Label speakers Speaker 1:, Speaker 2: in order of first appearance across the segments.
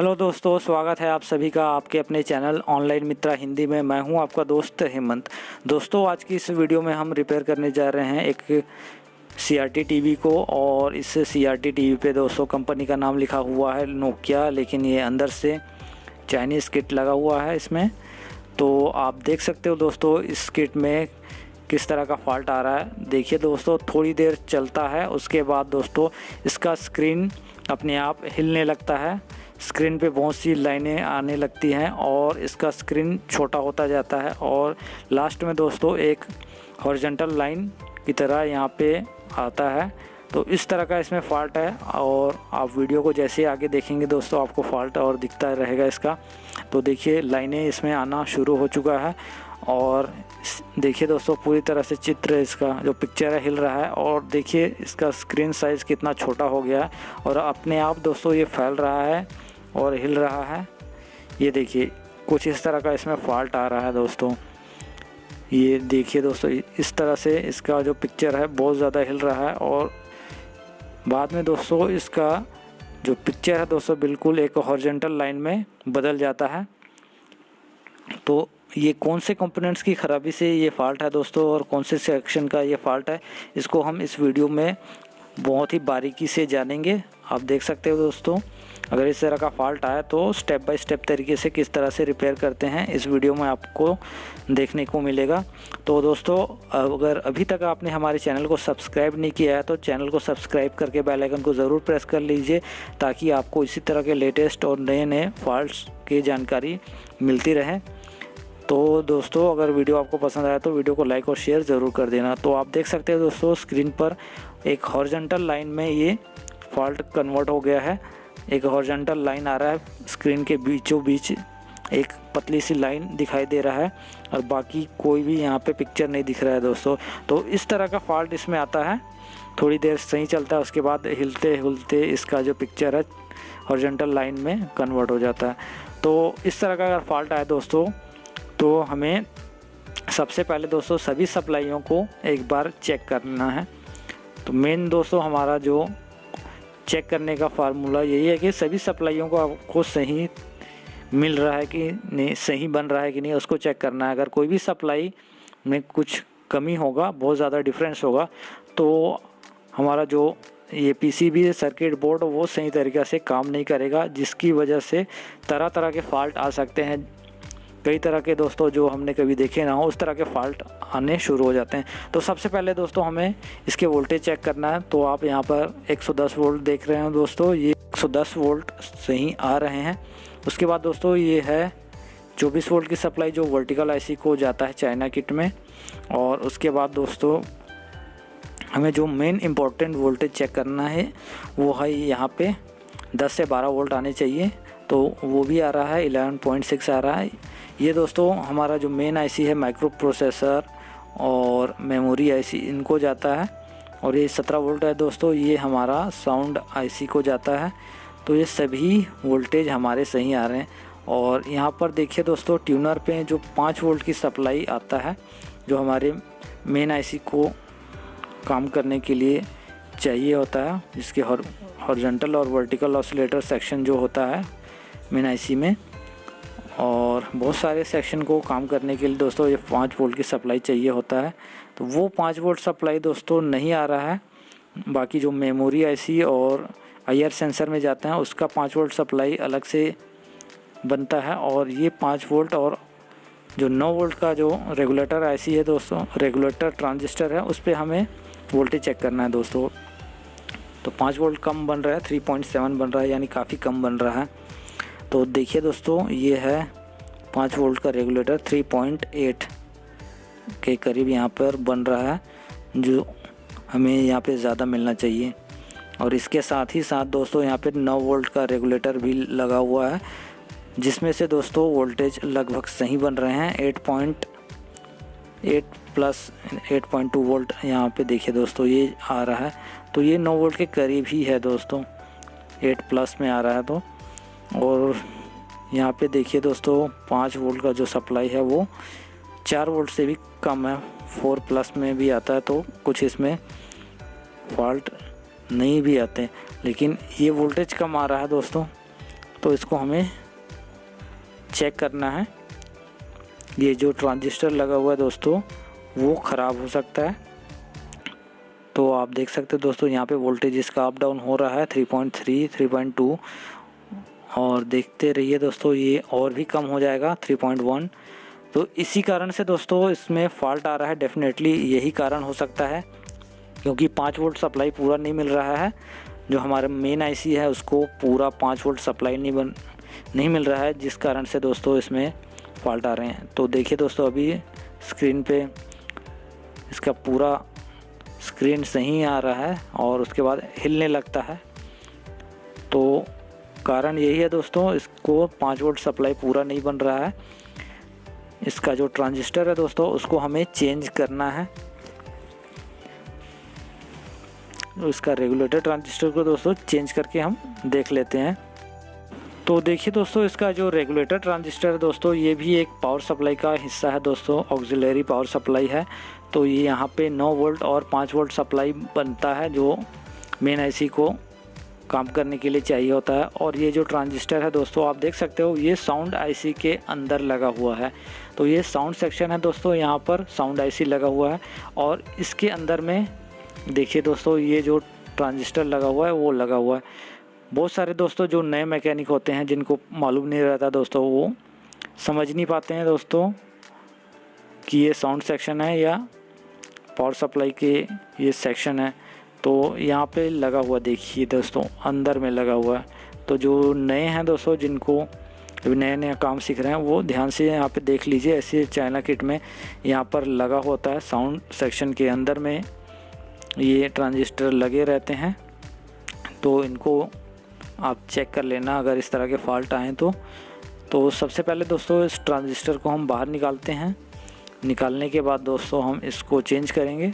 Speaker 1: Hello दोस्तों, स्वागत है आप सभी का आपके अपने चैनल ऑनलाइन मित्रा हिंदी में। मैं हूं आपका दोस्त हेमंत। दोस्तों, आज की इस वीडियो में हम रिपेयर करने जा रहे हैं एक CRT टीवी को। और इस CRT टीवी पे दोस्तों कंपनी का नाम लिखा हुआ है नोकिया, लेकिन ये अंदर से चाइनीज़ किट लगा हुआ है इसमें। तो आप देख सकते हो दोस्तों इस किट में किस तरह का फॉल्ट आ रहा है। देखिए दोस्तों, थोड़ी देर चलता है, उसके बाद दोस्तों इसका स्क्रीन अपने आप हिलने लगता है। स्क्रीन पे बहुत सी लाइनें आने लगती हैं और इसका स्क्रीन छोटा होता जाता है और लास्ट में दोस्तों एक हॉरिजॉन्टल लाइन की तरह यहाँ पे आता है। तो इस तरह का इसमें फॉल्ट है और आप वीडियो को जैसे आगे देखेंगे दोस्तों आपको फॉल्ट और दिखता रहेगा इसका। तो देखिए लाइनें इसमें आना शुरू हो चुका है और देखिए दोस्तों पूरी तरह से चित्र इसका जो पिक्चर है हिल रहा है। और देखिए इसका स्क्रीन साइज़ कितना छोटा हो गया है और अपने आप दोस्तों ये फैल रहा है और हिल रहा है। ये देखिए कुछ इस तरह का इसमें फॉल्ट आ रहा है दोस्तों। ये देखिए दोस्तों इस तरह से इसका जो पिक्चर है बहुत ज़्यादा हिल रहा है और बाद में दोस्तों इसका जो पिक्चर है दोस्तों बिल्कुल एक हॉरिजॉन्टल लाइन में बदल जाता है। तो ये कौन से कंपोनेंट्स की ख़राबी से ये फॉल्ट है दोस्तों और कौन से सेक्शन का ये फॉल्ट है, इसको हम इस वीडियो में बहुत ही बारीकी से जानेंगे। आप देख सकते हो दोस्तों, अगर इस तरह का फॉल्ट आया तो स्टेप बाय स्टेप तरीके से किस तरह से रिपेयर करते हैं इस वीडियो में आपको देखने को मिलेगा। तो दोस्तों, अगर अभी तक आपने हमारे चैनल को सब्सक्राइब नहीं किया है तो चैनल को सब्सक्राइब करके बेल आइकन को ज़रूर प्रेस कर लीजिए ताकि आपको इसी तरह के लेटेस्ट और नए नए फॉल्ट्स की जानकारी मिलती रहे। तो दोस्तों, अगर वीडियो आपको पसंद आया तो वीडियो को लाइक और शेयर ज़रूर कर देना। तो आप देख सकते हो दोस्तों स्क्रीन पर एक हॉरिजॉन्टल लाइन में ये फॉल्ट कन्वर्ट हो गया है। एक हॉरिजॉन्टल लाइन आ रहा है, स्क्रीन के बीचों बीच एक पतली सी लाइन दिखाई दे रहा है और बाकी कोई भी यहाँ पे पिक्चर नहीं दिख रहा है दोस्तों। तो इस तरह का फॉल्ट इसमें आता है, थोड़ी देर सही चलता है, उसके बाद हिलते हिलते इसका जो पिक्चर है हॉरिजॉन्टल लाइन में कन्वर्ट हो जाता है। तो इस तरह का अगर फॉल्ट आए दोस्तों तो हमें सबसे पहले दोस्तों सभी सप्लाइयों को एक बार चेक करना है। तो मेन दोस्तों हमारा जो चेक करने का फार्मूला यही है कि सभी सप्लाइयों को आपको सही मिल रहा है कि नहीं, सही बन रहा है कि नहीं, उसको चेक करना है। अगर कोई भी सप्लाई में कुछ कमी होगा, बहुत ज़्यादा डिफरेंस होगा, तो हमारा जो ये PCB सर्किट बोर्ड वो सही तरीक़े से काम नहीं करेगा, जिसकी वजह से तरह तरह के फॉल्ट आ सकते हैं। कई तरह के दोस्तों जो हमने कभी देखे ना हो उस तरह के फॉल्ट आने शुरू हो जाते हैं। तो सबसे पहले दोस्तों हमें इसके वोल्टेज चेक करना है। तो आप यहाँ पर 110 वोल्ट देख रहे हैं दोस्तों, ये 110 वोल्ट सही आ रहे हैं। उसके बाद दोस्तों ये है 24 वोल्ट की सप्लाई जो वर्टिकल IC को जाता है चाइना किट में। और उसके बाद दोस्तों हमें जो मेन इम्पोर्टेंट वोल्टेज चेक करना है वो है यहाँ पे 10 से 12 वोल्ट आने चाहिए। तो वो भी आ रहा है 11.6 आ रहा है। ये दोस्तों हमारा जो मेन IC है माइक्रो प्रोसेसर और मेमोरी IC इनको जाता है। और ये 17 वोल्ट है दोस्तों, ये हमारा साउंड IC को जाता है। तो ये सभी वोल्टेज हमारे सही आ रहे हैं। और यहाँ पर देखिए दोस्तों ट्यूनर पे जो 5 वोल्ट की सप्लाई आता है जो हमारे मेन IC को काम करने के लिए चाहिए होता है, जिसके हॉरिजॉन्टल और वर्टिकल ऑसिलेटर सेक्शन जो होता है मेन IC में। और बहुत सारे सेक्शन को काम करने के लिए दोस्तों ये 5 वोल्ट की सप्लाई चाहिए होता है। तो वो 5 वोल्ट सप्लाई दोस्तों नहीं आ रहा है। बाकी जो मेमोरी IC और IR सेंसर में जाते हैं उसका 5 वोल्ट सप्लाई अलग से बनता है। और ये 5 वोल्ट और जो 9 वोल्ट का जो रेगुलेटर IC है दोस्तों, रेगुलेटर ट्रांजिस्टर है, उस पर हमें वोल्टेज चेक करना है दोस्तों। तो 5 वोल्ट कम बन रहा है, 3.7 बन रहा है, यानी काफ़ी कम बन रहा है। तो देखिए दोस्तों ये है 5 वोल्ट का रेगुलेटर 3.8 के करीब यहाँ पर बन रहा है, जो हमें यहाँ पे ज़्यादा मिलना चाहिए। और इसके साथ ही साथ दोस्तों यहाँ पे 9 वोल्ट का रेगुलेटर भी लगा हुआ है, जिसमें से दोस्तों वोल्टेज लगभग सही बन रहे हैं। 8.8 प्लस 8.2 वोल्ट यहाँ पे देखिए दोस्तों ये आ रहा है। तो ये 9 वोल्ट के करीब ही है दोस्तों, 8 प्लस में आ रहा है। तो और यहाँ पे देखिए दोस्तों 5 वोल्ट का जो सप्लाई है वो 4 वोल्ट से भी कम है, 4 प्लस में भी आता है। तो कुछ इसमें फॉल्ट नहीं भी आते, लेकिन ये वोल्टेज कम आ रहा है दोस्तों। तो इसको हमें चेक करना है। ये जो ट्रांजिस्टर लगा हुआ है दोस्तों वो ख़राब हो सकता है। तो आप देख सकते हो दोस्तों यहाँ पे वोल्टेज इसका अप डाउन हो रहा है 3.3, 3.2 और देखते रहिए दोस्तों ये और भी कम हो जाएगा 3.1। तो इसी कारण से दोस्तों इसमें फॉल्ट आ रहा है। डेफिनेटली यही कारण हो सकता है क्योंकि 5 वोल्ट सप्लाई पूरा नहीं मिल रहा है। जो हमारा मेन आईसी है उसको पूरा 5 वोल्ट सप्लाई नहीं मिल रहा है, जिस कारण से दोस्तों इसमें फॉल्ट आ रहे हैं। तो देखिए दोस्तों अभी स्क्रीन पे इसका पूरा स्क्रीन सही आ रहा है और उसके बाद हिलने लगता है। तो कारण यही है दोस्तों, इसको 5 वोल्ट सप्लाई पूरा नहीं बन रहा है। इसका जो ट्रांजिस्टर है दोस्तों उसको हमें चेंज करना है। तो इसका रेगुलेटर ट्रांजिस्टर को दोस्तों चेंज करके हम देख लेते हैं। तो देखिए दोस्तों इसका जो रेगुलेटर ट्रांजिस्टर है दोस्तों ये भी एक पावर सप्लाई का हिस्सा है दोस्तों, ऑक्सिलरी पावर सप्लाई है। तो ये यहाँ पे 9 वोल्ट और 5 वोल्ट सप्लाई बनता है जो मेन आईसी को काम करने के लिए चाहिए होता है। और ये जो ट्रांजिस्टर है दोस्तों आप देख सकते हो ये साउंड आईसी के अंदर लगा हुआ है। तो ये साउंड सेक्शन है दोस्तों, यहाँ पर साउंड आईसी लगा हुआ है और इसके अंदर में देखिए दोस्तों ये जो ट्रांजिस्टर लगा हुआ है वो लगा हुआ है। बहुत सारे दोस्तों जो नए मैकेनिक होते हैं जिनको मालूम नहीं रहता दोस्तों वो समझ नहीं पाते हैं दोस्तों कि ये साउंड सेक्शन है या पावर सप्लाई के ये सेक्शन है। तो यहाँ पे लगा हुआ देखिए दोस्तों अंदर में लगा हुआ है। तो जो नए हैं दोस्तों जिनको अभी नया काम सीख रहे हैं वो ध्यान से यहाँ पे देख लीजिए। ऐसे चाइना किट में यहाँ पर लगा होता है साउंड सेक्शन के अंदर में ये ट्रांजिस्टर लगे रहते हैं। तो इनको आप चेक कर लेना अगर इस तरह के फॉल्ट आएँ तो सबसे पहले दोस्तों इस ट्रांजिस्टर को हम बाहर निकालते हैं। निकालने के बाद दोस्तों हम इसको चेंज करेंगे।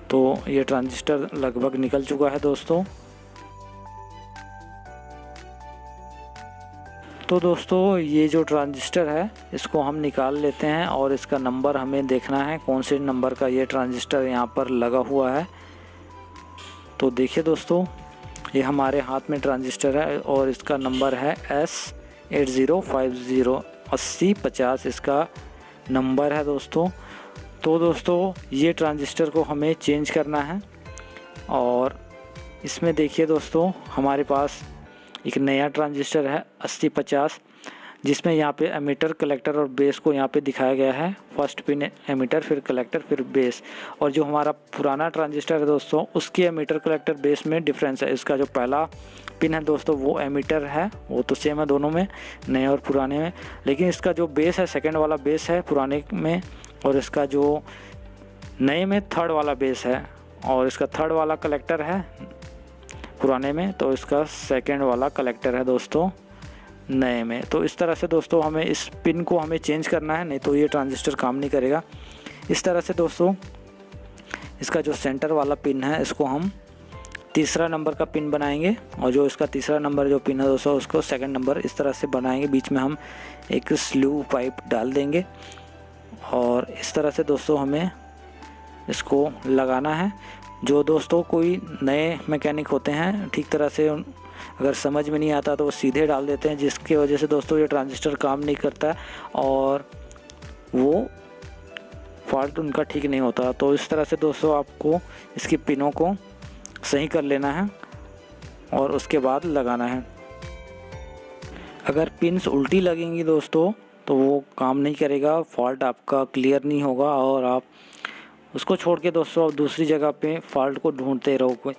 Speaker 1: तो ये ट्रांजिस्टर लगभग निकल चुका है दोस्तों। तो दोस्तों ये जो ट्रांजिस्टर है इसको हम निकाल लेते हैं और इसका नंबर हमें देखना है कौन से नंबर का ये ट्रांजिस्टर यहाँ पर लगा हुआ है। तो देखिए दोस्तों ये हमारे हाथ में ट्रांजिस्टर है और इसका नंबर है S8050 8050 इसका नंबर है दोस्तों। तो दोस्तों ये ट्रांजिस्टर को हमें चेंज करना है और इसमें देखिए दोस्तों हमारे पास एक नया ट्रांजिस्टर है 8050 जिसमें यहाँ पे एमीटर, कलेक्टर और बेस को यहाँ पे दिखाया गया है। फर्स्ट पिन एमीटर, फिर कलेक्टर, फिर बेस। और जो हमारा पुराना ट्रांजिस्टर है दोस्तों उसके एमीटर, कलेक्टर, बेस में डिफरेंस है। इसका जो पहला पिन है दोस्तों वो एमीटर है, वो तो सेम है दोनों में, नए और पुराने में। लेकिन इसका जो बेस है सेकंड वाला बेस है पुराने में और इसका जो नए में थर्ड वाला बेस है और इसका थर्ड वाला कलेक्टर है पुराने में, तो इसका सेकंड वाला कलेक्टर है दोस्तों नए में। तो इस तरह से दोस्तों हमें इस पिन को हमें चेंज करना है, नहीं तो ये ट्रांजिस्टर काम नहीं करेगा। इस तरह से दोस्तों इसका जो सेंटर वाला पिन है इसको हम तीसरा नंबर का पिन बनाएंगे और जो इसका तीसरा नंबर जो पिन है दोस्तों उसको सेकंड नंबर इस तरह से बनाएंगे। बीच में हम एक स्लू पाइप डाल देंगे और इस तरह से दोस्तों हमें इसको लगाना है। जो दोस्तों कोई नए मैकेनिक होते हैं ठीक तरह से अगर समझ में नहीं आता तो वो सीधे डाल देते हैं, जिसकी वजह से दोस्तों ये ट्रांजिस्टर काम नहीं करता और वो फॉल्ट उनका ठीक नहीं होता। तो इस तरह से दोस्तों आपको इसकी पिनों को सही कर लेना है और उसके बाद लगाना है। अगर पिन्स उल्टी लगेंगी दोस्तों तो वो काम नहीं करेगा, फॉल्ट आपका क्लियर नहीं होगा और आप उसको छोड़ के दोस्तों आप दूसरी जगह पे फॉल्ट को ढूंढते रहोगे।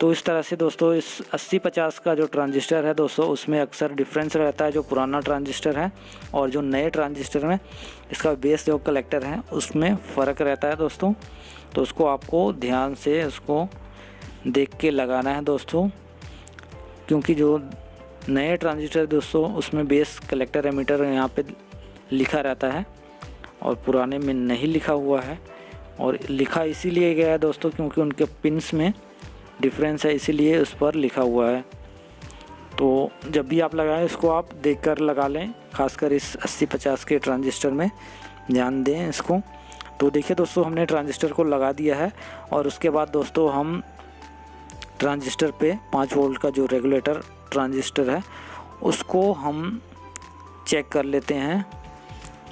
Speaker 1: तो इस तरह से दोस्तों इस 8050 का जो ट्रांजिस्टर है दोस्तों उसमें अक्सर डिफरेंस रहता है जो पुराना ट्रांजिस्टर है और जो नए ट्रांजिस्टर में इसका बेस जो कलेक्टर है उसमें फ़र्क रहता है दोस्तों। तो उसको आपको ध्यान से उसको देख के लगाना है दोस्तों, क्योंकि जो नए ट्रांजिस्टर दोस्तों उसमें बेस, कलेक्टर, एमीटर यहाँ पे लिखा रहता है और पुराने में नहीं लिखा हुआ है। और लिखा इसीलिए गया है दोस्तों क्योंकि उनके पिन्स में डिफरेंस है, इसीलिए उस पर लिखा हुआ है। तो जब भी आप लगाएं इसको आप देखकर लगा लें, खासकर इस 8050 के ट्रांजिस्टर में ध्यान दें इसको। तो देखिए दोस्तों हमने ट्रांजिस्टर को लगा दिया है और उसके बाद दोस्तों हम ट्रांजिस्टर पे 5 वोल्ट का जो रेगुलेटर ट्रांजिस्टर है उसको हम चेक कर लेते हैं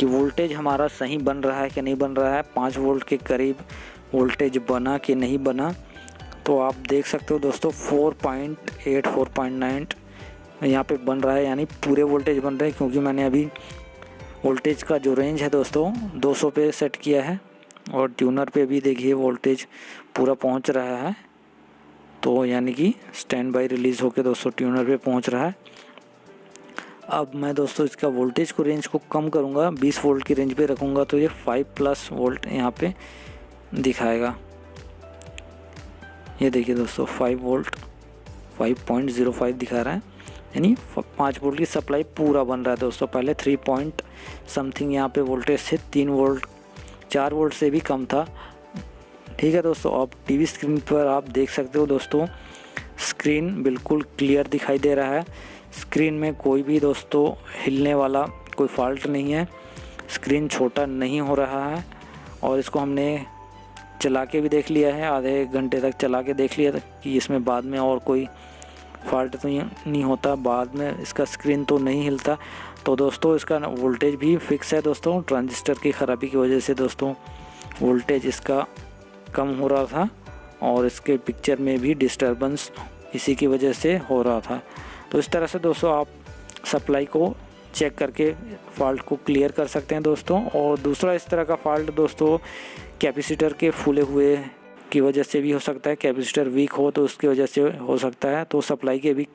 Speaker 1: कि वोल्टेज हमारा सही बन रहा है कि नहीं बन रहा है। 5 वोल्ट के करीब वोल्टेज बना कि नहीं बना। तो आप देख सकते हो दोस्तों 4.8 4.9 यहाँ पे बन रहा है, यानी पूरे वोल्टेज बन रहे हैं, क्योंकि मैंने अभी वोल्टेज का जो रेंज है दोस्तों 200 पे सेट किया है और ट्यूनर पे भी देखिए वोल्टेज पूरा पहुँच रहा है। तो यानी कि स्टैंड बाई रिलीज़ होकर दोस्तों ट्यूनर पे पहुँच रहा है। अब मैं दोस्तों इसका वोल्टेज को रेंज को कम करूँगा, 20 वोल्ट की रेंज पे रखूँगा तो ये 5+ वोल्ट यहाँ पे दिखाएगा। ये देखिए दोस्तों 5 वोल्ट 5.05 दिखा रहा है, यानी 5 वोल्ट की सप्लाई पूरा बन रहा है दोस्तों। पहले 3 पॉइंट समथिंग यहाँ पे वोल्टेज थे, 3 वोल्ट 4 वोल्ट से भी कम था। ठीक है दोस्तों, अब टीवी स्क्रीन पर आप देख सकते हो दोस्तों स्क्रीन बिल्कुल क्लियर दिखाई दे रहा है। स्क्रीन में कोई भी दोस्तों हिलने वाला कोई फॉल्ट नहीं है, स्क्रीन छोटा नहीं हो रहा है। और इसको हमने चला के भी देख लिया है, आधे घंटे तक चला के देख लिया था कि इसमें बाद में और कोई फॉल्ट तो नहीं होता, बाद में इसका स्क्रीन तो नहीं हिलता। तो दोस्तों इसका वोल्टेज भी फिक्स है दोस्तों, ट्रांजिस्टर की ख़राबी की वजह से दोस्तों वोल्टेज इसका कम हो रहा था और इसके पिक्चर में भी डिस्टर्बेंस इसी की वजह से हो रहा था। तो इस तरह से दोस्तों आप सप्लाई को चेक करके फ़ॉल्ट को क्लियर कर सकते हैं दोस्तों। और दूसरा इस तरह का फ़ॉल्ट दोस्तों कैपेसिटर के फूले हुए की वजह से भी हो सकता है, कैपेसिटर वीक हो तो उसकी वजह से हो सकता है। तो सप्लाई के भी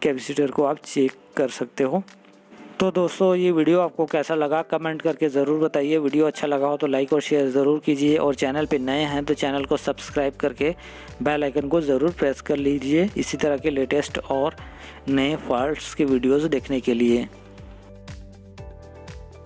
Speaker 1: कैपेसिटर को आप चेक कर सकते हो। तो दोस्तों ये वीडियो आपको कैसा लगा कमेंट करके ज़रूर बताइए। वीडियो अच्छा लगा हो तो लाइक और शेयर ज़रूर कीजिए और चैनल पे नए हैं तो चैनल को सब्सक्राइब करके बेल आइकन को ज़रूर प्रेस कर लीजिए इसी तरह के लेटेस्ट और नए फॉल्ट्स के वीडियोज़ देखने के लिए।